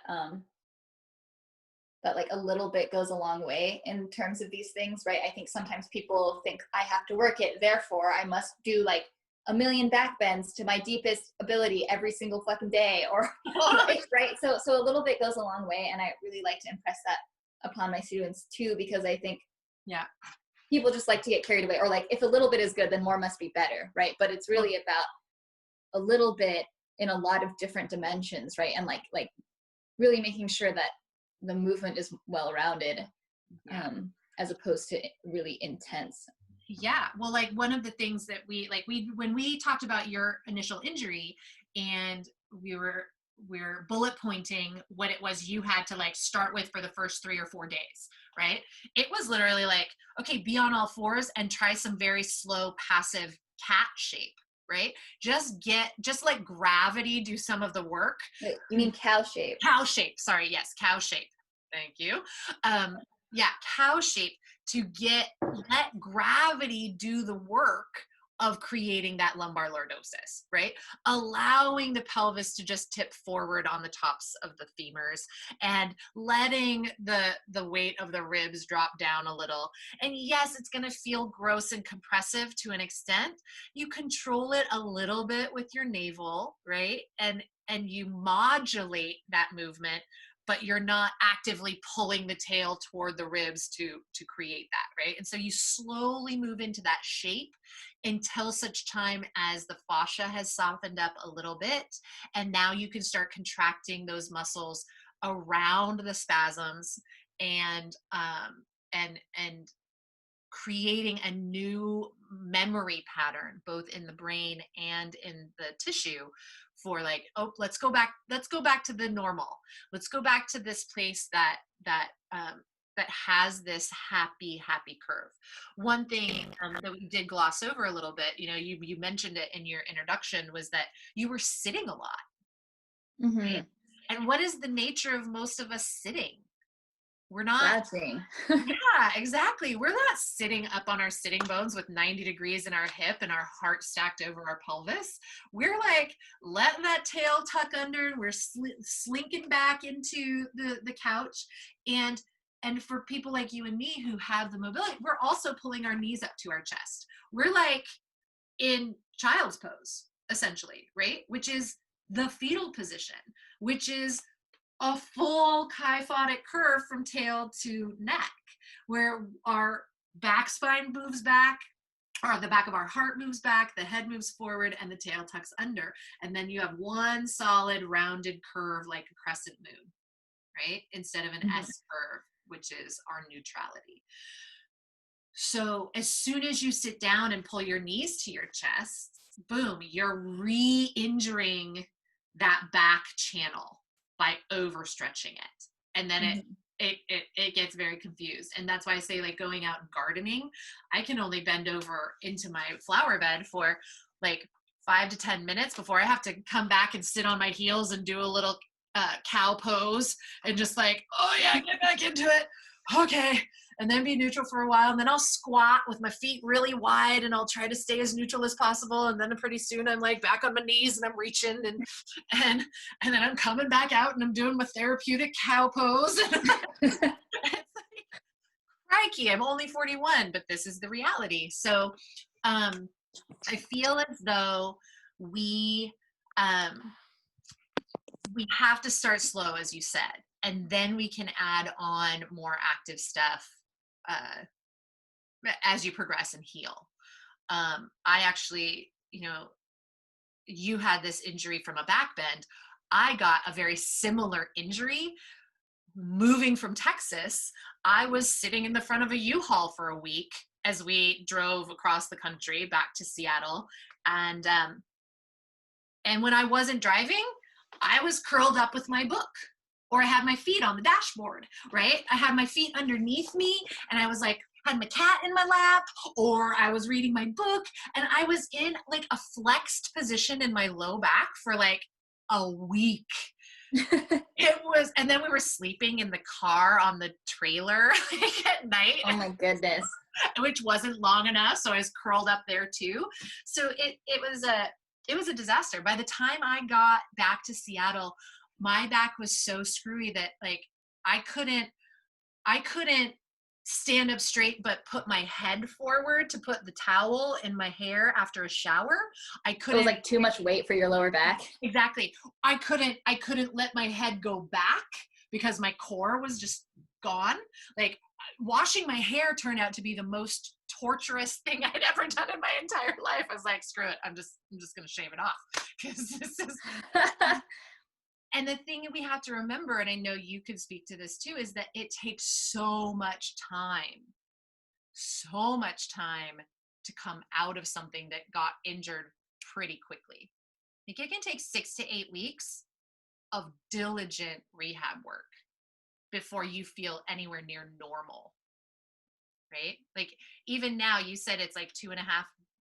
that like a little bit goes a long way in terms of these things, right? I think sometimes people think I have to work it, therefore I must do like 1,000,000 back bends to my deepest ability every single fucking day, or right? So a little bit goes a long way, and I really like to impress that upon my students too, because I think people just like to get carried away, or like if a little bit is good, then more must be better, right? But it's really about a little bit in a lot of different dimensions, right? And like really making sure that the movement is well-rounded, as opposed to really intense. Yeah, well, like one of the things that when we talked about your initial injury and we're bullet pointing what it was you had to like start with for the first 3 or 4 days, right? It was literally like, okay, be on all fours and try some very slow passive cat shape, right? Just let gravity do some of the work. Wait, you mean cow shape? Cow shape, sorry, yes, cow shape. Thank you. Cow shape, to let gravity do the work of creating that lumbar lordosis, right? Allowing the pelvis to just tip forward on the tops of the femurs and letting the weight of the ribs drop down a little. And yes, it's going to feel gross and compressive to an extent. You control it a little bit with your navel, right? And you modulate that movement, but you're not actively pulling the tail toward the ribs to create that, right? And so you slowly move into that shape until such time as the fascia has softened up a little bit. And now you can start contracting those muscles around the spasms and creating a new memory pattern, both in the brain and in the tissue, for like, oh, let's go back to the normal. Let's go back to this place that has this happy curve. One thing that we did gloss over a little bit, you mentioned it in your introduction, was that you were sitting a lot. Mm-hmm. Right? And what is the nature of most of us sitting? We're not Slouching. Yeah, exactly. We're not sitting up on our sitting bones with 90 degrees in our hip and our heart stacked over our pelvis. We're like letting that tail tuck under, and we're slinking back into the couch. And for people like you and me who have the mobility, we're also pulling our knees up to our chest. We're like in child's pose, essentially, right? Which is the fetal position, which is a full kyphotic curve from tail to neck, where our back spine moves back, or the back of our heart moves back, the head moves forward, and the tail tucks under. And then you have one solid rounded curve like a crescent moon, right? Instead of an S curve, which is our neutrality. So as soon as you sit down and pull your knees to your chest, boom, you're re-injuring that back channel by overstretching it. And then it gets very confused. And that's why I say, like, going out and gardening, I can only bend over into my flower bed for like 5 to 10 minutes before I have to come back and sit on my heels and do a little cow pose and just like, oh yeah, get back into it. Okay. And then be neutral for a while. And then I'll squat with my feet really wide and I'll try to stay as neutral as possible. And then pretty soon I'm like back on my knees and I'm reaching and then I'm coming back out and I'm doing my therapeutic cow pose. It's like, crikey, I'm only 41, but this is the reality. So I feel as though we have to start slow, as you said, and then we can add on more active stuff as you progress and heal. I actually, you had this injury from a back bend. I got a very similar injury moving from Texas. I was sitting in the front of a U-Haul for a week as we drove across the country back to Seattle. And when I wasn't driving, I was curled up with my book, or I had my feet on the dashboard, right? I had my feet underneath me and I was like, had my cat in my lap, or I was reading my book, and I was in like a flexed position in my low back for like a week. It was, and then we were sleeping in the car on the trailer like, at night. Oh my goodness. Which wasn't long enough, so I was curled up there too. So it was a disaster. By the time I got back to Seattle, my back was so screwy that like I couldn't stand up straight but put my head forward to put the towel in my hair after a shower. I couldn't. It was like too much weight for your lower back. Exactly. I couldn't let my head go back because my core was just gone. Like, washing my hair turned out to be the most torturous thing I'd ever done in my entire life. I was like, screw it. I'm just going to shave it off because this is. And the thing we have to remember, and I know you could speak to this too, is that it takes so much time to come out of something that got injured pretty quickly. Like, it can take 6 to 8 weeks of diligent rehab work before you feel anywhere near normal, right? Like, even now, you said it's like 2.5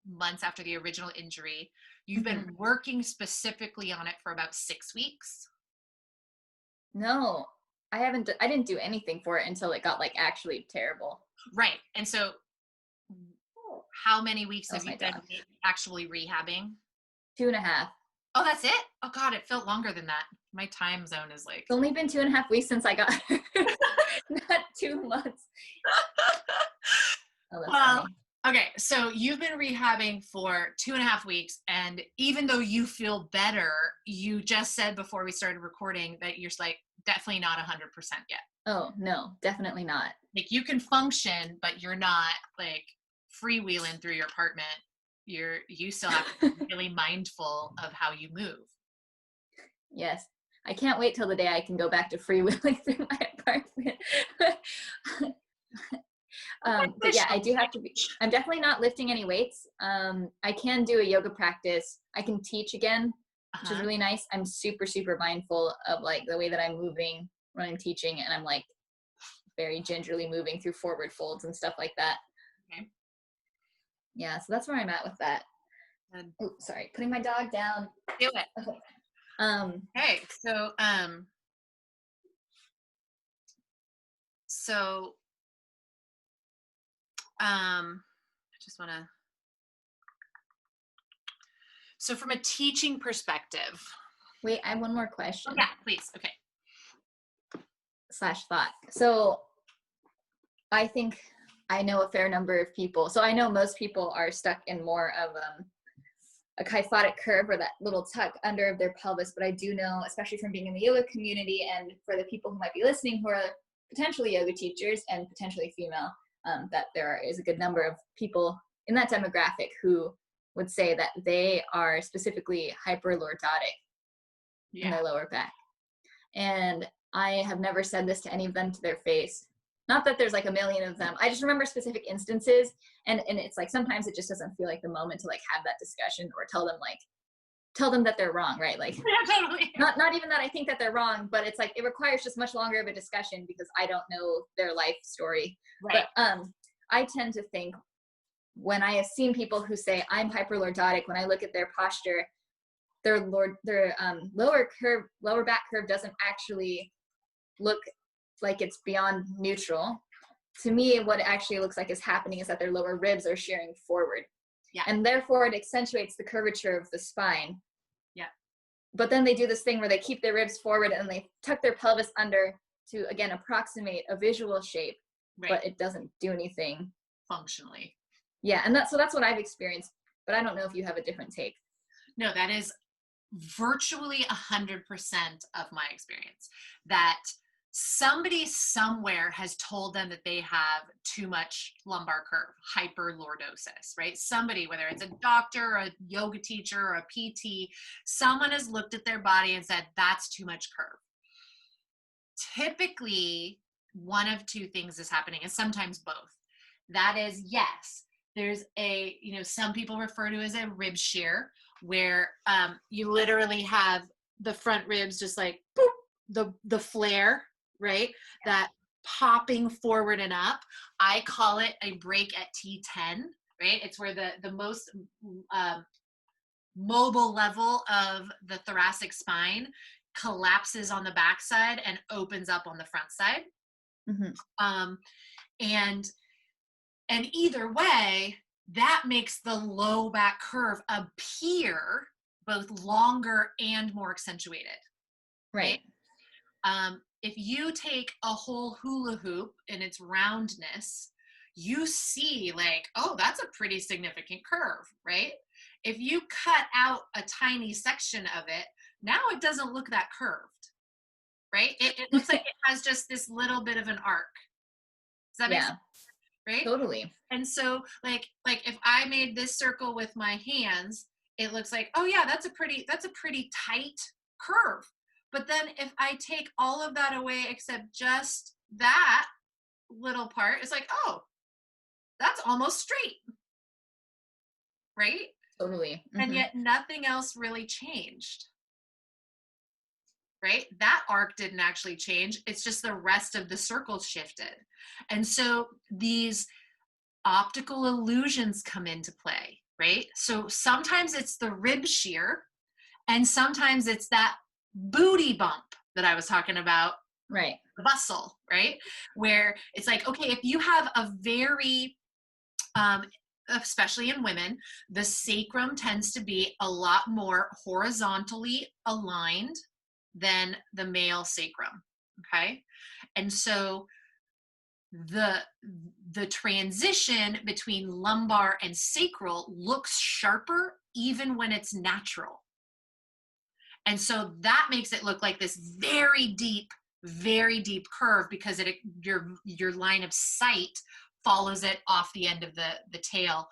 months after the original injury. You've been working specifically on it for about 6 weeks. No, I didn't do anything for it until it got like actually terrible. Right. And so how many weeks have you been actually rehabbing? 2.5. Oh, that's it? Oh God, it felt longer than that. My time zone is like. It's only been 2.5 weeks since I got not 2 months. Oh, that's funny. Okay, so you've been rehabbing for 2.5 weeks, and even though you feel better, you just said before we started recording that you're like definitely not 100% yet. Oh, no, definitely not. Like, you can function, but you're not like freewheeling through your apartment you still have to be really mindful of how you move. Yes. I can't wait till the day I can go back to freewheeling through my apartment. But yeah, I do have to be, I'm definitely not lifting any weights. I can do a yoga practice. I can teach again, which is really nice. I'm super, super mindful of like the way that I'm moving when I'm teaching, and I'm like very gingerly moving through forward folds and stuff like that. Okay. Yeah, so that's where I'm at with that. Oh, sorry, putting my dog down. Do it. Okay. Okay, I just want to, so from a teaching perspective. Wait, I have one more question. Oh, yeah, please. Okay. / thought. So I think I know a fair number of people. So I know most people are stuck in more of a kyphotic curve, or that little tuck under their pelvis. But I do know, especially from being in the yoga community, and for the people who might be listening who are potentially yoga teachers and potentially female, that there is a good number of people in that demographic who would say that they are specifically hyperlordotic in their lower back. And I have never said this to any of them to their face. Not that there's like a million of them. I just remember specific instances, and it's like sometimes it just doesn't feel like the moment to like have that discussion or tell them that they're wrong, right? Like, yeah, totally. Not even that I think that they're wrong, but it's like it requires just much longer of a discussion because I don't know their life story. Right. But I tend to think, when I have seen people who say I'm hyperlordotic, when I look at their posture, their lower back curve doesn't actually look like it's beyond neutral. To me, what it actually looks like is happening is that their lower ribs are shearing forward. Yeah. And therefore it accentuates the curvature of the spine. Yeah. But then they do this thing where they keep their ribs forward and they tuck their pelvis under to, again, approximate a visual shape, right. But it doesn't do anything functionally. Yeah. And that's what I've experienced, but I don't know if you have a different take. No, that is virtually 100% of my experience, that somebody somewhere has told them that they have too much lumbar curve, hyperlordosis, right? Somebody, whether it's a doctor, a yoga teacher, or a PT, someone has looked at their body and said, that's too much curve. Typically, one of two things is happening, and sometimes both. That is, yes, there's a, some people refer to as a rib shear, where you literally have the front ribs just like boop, the flare, right? Yeah. That popping forward and up. I call it a break at T10, right? It's where the most mobile level of the thoracic spine collapses on the backside and opens up on the front side. Mm-hmm. And either way, that makes the low back curve appear both longer and more accentuated. Right. If you take a whole hula hoop in its roundness, you see like, oh, that's a pretty significant curve, right? If you cut out a tiny section of it, now it doesn't look that curved, right? It looks like it has just this little bit of an arc. Does that make sense? Right? Totally. And so like if I made this circle with my hands, it looks like, oh yeah, that's a pretty tight curve. But then if I take all of that away except just that little part, it's like, oh, that's almost straight. Right? Totally. Mm-hmm. And yet nothing else really changed. Right? That arc didn't actually change. It's just the rest of the circle shifted. And so these optical illusions come into play, right? So sometimes it's the rib shear, and sometimes it's that booty bump that I was talking about, right? The bustle, right? Where it's like, okay, if you have a very, especially in women, the sacrum tends to be a lot more horizontally aligned than the male sacrum, okay? And so the transition between lumbar and sacral looks sharper even when it's natural. And so that makes it look like this very deep curve, because your line of sight follows it off the end of the tail.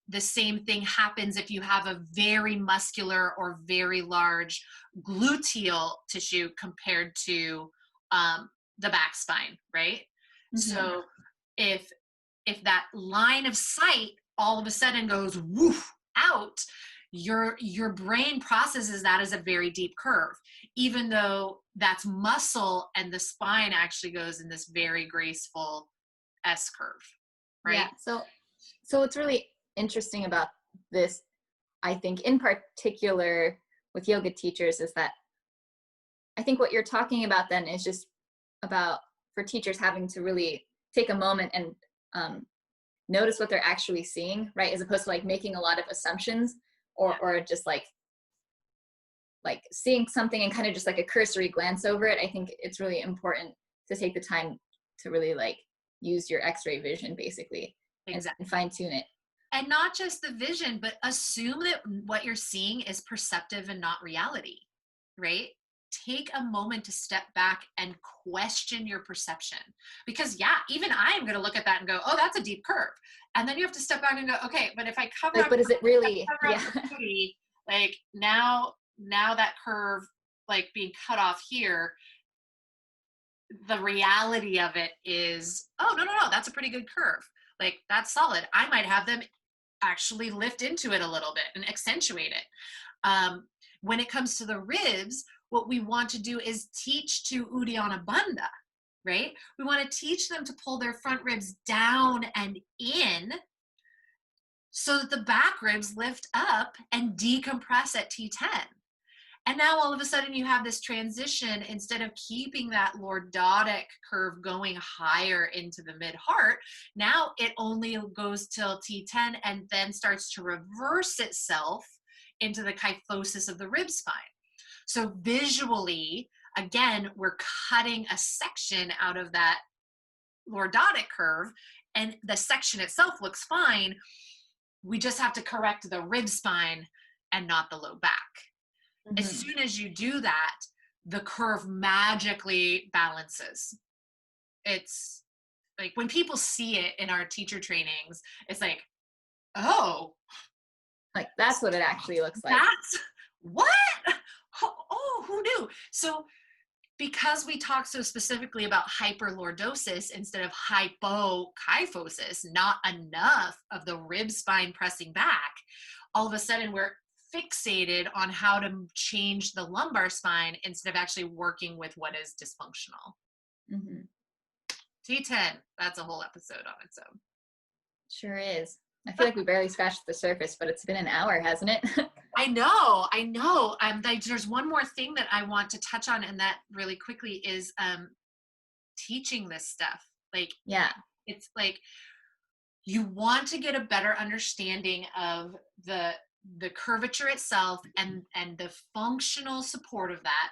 The same thing happens if you have a very muscular or very large gluteal tissue compared to the back spine, right? Mm-hmm. So if that line of sight all of a sudden goes woof out, your brain processes that as a very deep curve, even though that's muscle and the spine actually goes in this very graceful S curve, right? Yeah. So what's really interesting about this, I think in particular with yoga teachers, is that I think what you're talking about then is just about for teachers having to really take a moment and notice what they're actually seeing, right? As opposed to like making a lot of assumptions or just like seeing something and kind of just like a cursory glance over it. I think it's really important to take the time to really like use your X-ray vision basically. Exactly. And fine tune it. And not just the vision, but assume that what you're seeing is perceptive and not reality, right? Take a moment to step back and question your perception. Because yeah, even I am going to look at that and go, oh, that's a deep curve. And then you have to step back and go, okay, but if I cover like, up, but is it really, the booty, like now that curve, like being cut off here, the reality of it is, oh, no, that's a pretty good curve. Like that's solid. I might have them actually lift into it a little bit and accentuate it. When it comes to the ribs, what we want to do is teach to Uddiyana Bandha, right? We want to teach them to pull their front ribs down and in so that the back ribs lift up and decompress at T10. And now all of a sudden you have this transition. Instead of keeping that lordotic curve going higher into the mid heart, now it only goes till T10 and then starts to reverse itself into the kyphosis of the rib spine. So visually, again, we're cutting a section out of that lordotic curve, and the section itself looks fine. We just have to correct the rib spine and not the low back. Mm-hmm. As soon as you do that, the curve magically balances. It's like when people see it in our teacher trainings, it's like, oh. Like that's what it actually looks like. That's what? Oh, who knew? So because we talk so specifically about hyperlordosis instead of hypokyphosis, not enough of the rib spine pressing back, all of a sudden we're fixated on how to change the lumbar spine instead of actually working with what is dysfunctional. Mm-hmm. T10, that's a whole episode on its own. Sure is. I feel like we barely scratched the surface, but it's been an hour, hasn't it? I know. There's one more thing that I want to touch on, and that really quickly is teaching this stuff. Like, yeah, it's like you want to get a better understanding of the curvature itself and the functional support of that,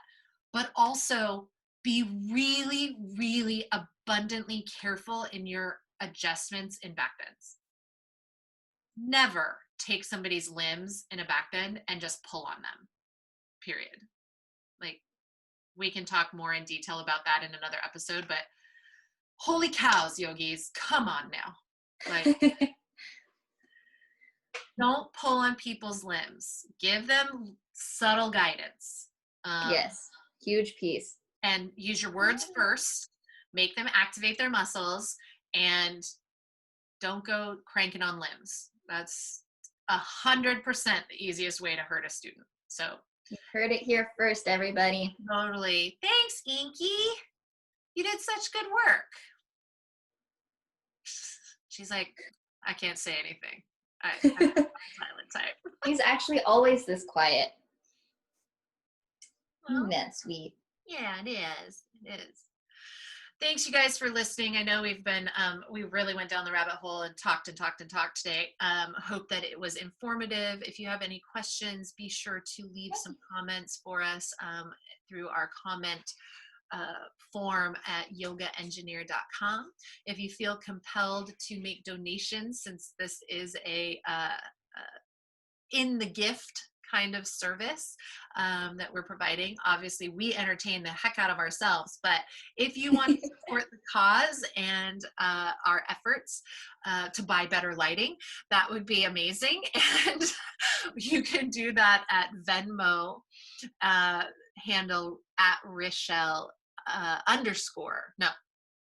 but also be really, really abundantly careful in your adjustments in back bends. Never take somebody's limbs in a back bend and just pull on them, period. Like, we can talk more in detail about that in another episode, but holy cows, yogis, come on now. Like, don't pull on people's limbs. Give them subtle guidance. Yes, huge piece. And use your words first. Make them activate their muscles, and don't go cranking on limbs. That's 100% the easiest way to hurt a student. So you heard it here first, everybody. Totally. Thanks, Inky. You did such good work. She's like, I can't say anything. I'm silent type. He's actually always this quiet. Well, that's sweet. Yeah, it is. It is. Thanks, you guys, for listening. I know we've been, we really went down the rabbit hole and talked today. Hope that it was informative. If you have any questions, be sure to leave some comments for us through our comment form at yogaengineer.com. If you feel compelled to make donations, since this is a in the gift kind of service that we're providing. Obviously, we entertain the heck out of ourselves, but if you want to support the cause and our efforts to buy better lighting, that would be amazing. And you can do that at Venmo handle at Richelle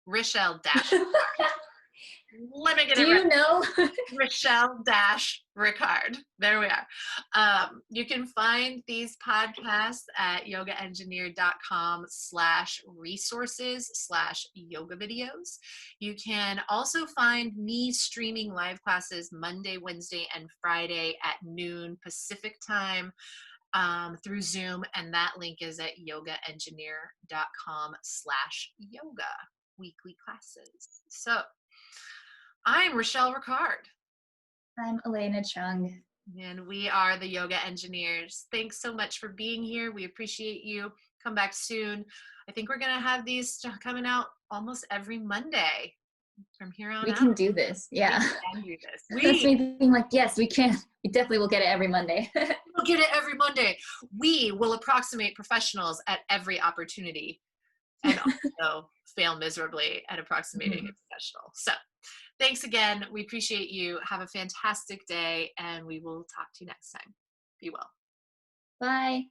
Richelle dash. Let me get Do it you right. know? Richelle dash Ricard. There we are. You can find these podcasts at yogaengineer.com/resources/yoga videos. You can also find me streaming live classes Monday, Wednesday, and Friday at noon Pacific time through Zoom. And that link is at yogaengineer.com/yoga weekly classes. So I'm Richelle Ricard. I'm Elena Chung. And we are the Yoga Engineers. Thanks so much for being here. We appreciate you. Come back soon. I think we're going to have these coming out almost every Monday from here on out. We can do this. Yeah. We can do this. That's me being like, yes, we can. We definitely will get it every Monday. We'll get it every Monday. We will approximate professionals at every opportunity and also fail miserably at approximating a professional. So thanks again. We appreciate you. Have a fantastic day, and we will talk to you next time. Be well. Bye.